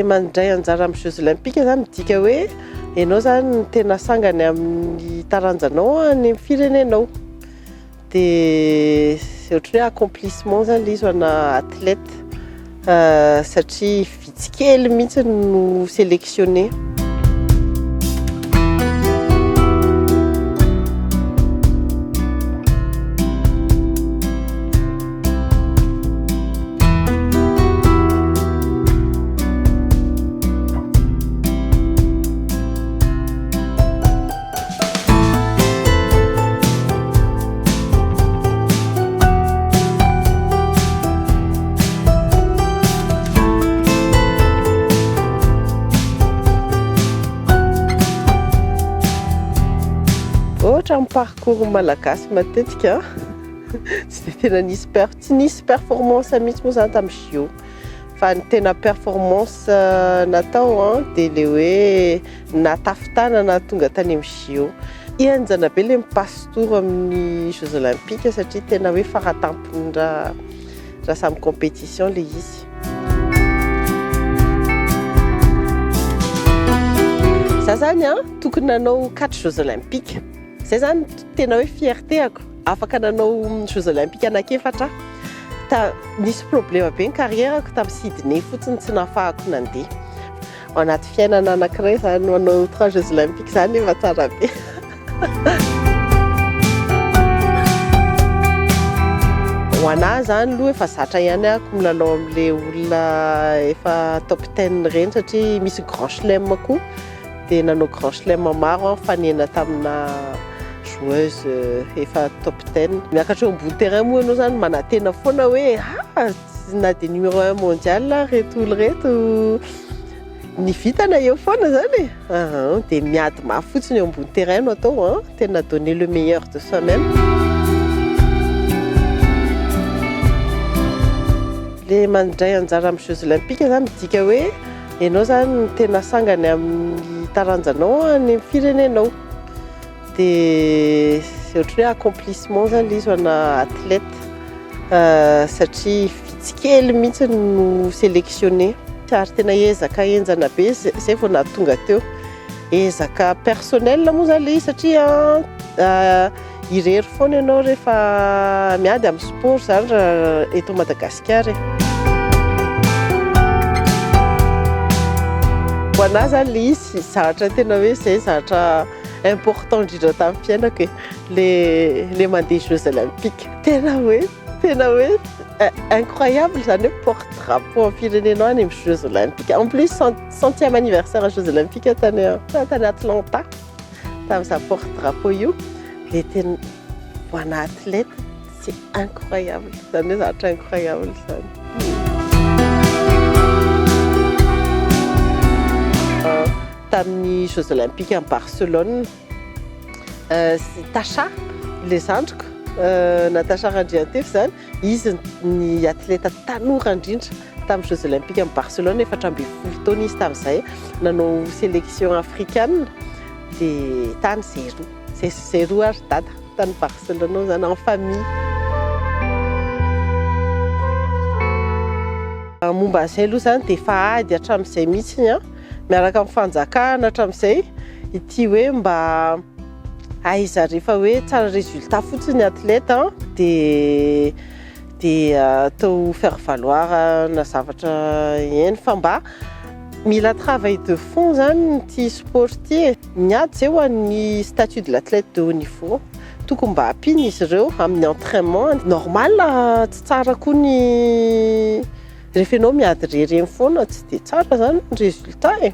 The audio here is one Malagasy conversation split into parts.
Le mandray anjara amin'ny Jeux Olympiques zany midika hoe ianao zany tena sangany amin'ny taranjanao any amin'ny firenenao. Dia c'est ohatry hoe accomplissement zany le izy ho ana athlète satria vitsy kely mihitsy no sélectionné. Ohatra amin'ny parcours malagasy matetika tsy dia tena tsy nisy performance mihitsy moa zany tamin'ny JO. Fa ny tena performance natao dia le hoe natafitanana tonga tany amin'ny JO. Ianjana be le mipasse tour amin'ny Jeux Olympiques satria tena hoe faratampony raha samy compétition le izy. Za zany tokony nanao 4 Jeux Olympiques. Zay zany tena hoe fiertéako. Afaka nanao Jeux Olympiques anankefatra. Nisy problème be ny carrièrako tamin'ny Sydney fotsiny tsy nahafahako nandeha. Ao anaty fiainana anankiray zany manao 3 Jeux Olympiques zany efa tsara be. Ho anahy zany aloha efa zatra ihany ako milalao amin'ilay olona efa top 10 reny satria misy grand chelem koa. Dia nanao grand chelem maro fanena tamina joueuse efa top 10. Miakatra eo ambony terrain moa ianao zany manantena foana hoe na dia numéro 1 mondial reto olo reto ny vitana eo foana zany dia miady mafy fotsiny eo ambony terrain no atao tena donner le meilleur de soi-même. Le mandray anjara amin'ny Jeux Olympiques zany midika hoe ianao zany tena sangany amin'ny taranjanao any amin'ny firenenao. Dia c'est ohatry hoe accomplissement zany le izy ho ana athlète satria vitsy kely mihitsy no sélectionné. Ary tena ezaka enjana be zay vao nahatonga teo. Ezaka personnel moa zany le izy satria irery foana ianao rehefa miady amin'ny sport zany raha eto Madagasikara. Ho anahy zany le izy zavatra tena hoe zay zavatra important indrindra tamin'ny fiainako le mandeha Jeux Olympiques. Tena hoe incroyable zany hoe porte-drapeau amin'ny firenenao any amin'ny Jeux Olympiques. En plus 100e anniversaire Jeux Olympiques tany Atlanta tamin'izay porte-drapeau io. Le tena ho ana athlète c'est incroyable. Zany hoe zavatra incroyable zany. Tamin'ny Jeux Olympiques en Barcelone, Tasha ilay zandriko Natasha Randriantefy zany, izy ny athlète tanora indrindra tamin'ny Jeux Olympiques en Barcelone. 14 taona izy tamin'izay nanao sélection africaine dia tany zero ary dada tany Barcelone zany en famille. Momba an'izay aloha zany dia efa ady hatramin'izay mihitsy miaraka amin'ny fanjakana hatramin'izay ity hoe mba aiza rehefa hoe tsara résultat fotsiny athlète dia atao faire valoir na zavatra eny fa mba mila travail de fond zany ty sport ty. Miady zay ho an'ny statut de l'athlète de haut niveau. Tokony mba ampiny izy ireo amin'ny entraînement normal. Tsy tsara koa ny rehefa ianao miady rereny foana tsy dia tsara zany ny résultat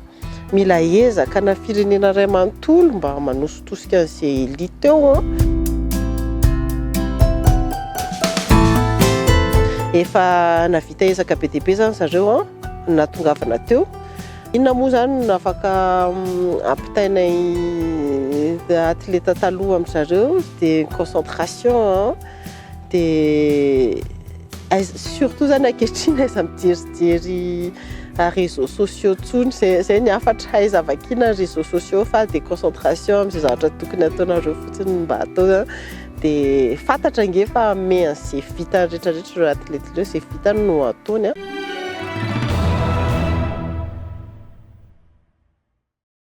Mila ezaka na firenena iray manontolo mba manositosika an'izay élite eo Efa navita ezaka be dia be zany zareo natongavana teo. Inona moa zany no afaka ampitaina athlète taloha amin'zareo dia concentration dia surtout zany ankehitriny aiza mijerijery réseaux sociaux tsony zay ny afatra hay zavakina réseaux sociaux fa dia concentration amin'izay zavatra tokony ataonareo fotsiny mba atao dia fantatra ange fa ame an'izay vitany rehetrarehetra ireo athlète ireo izay vitany no ataony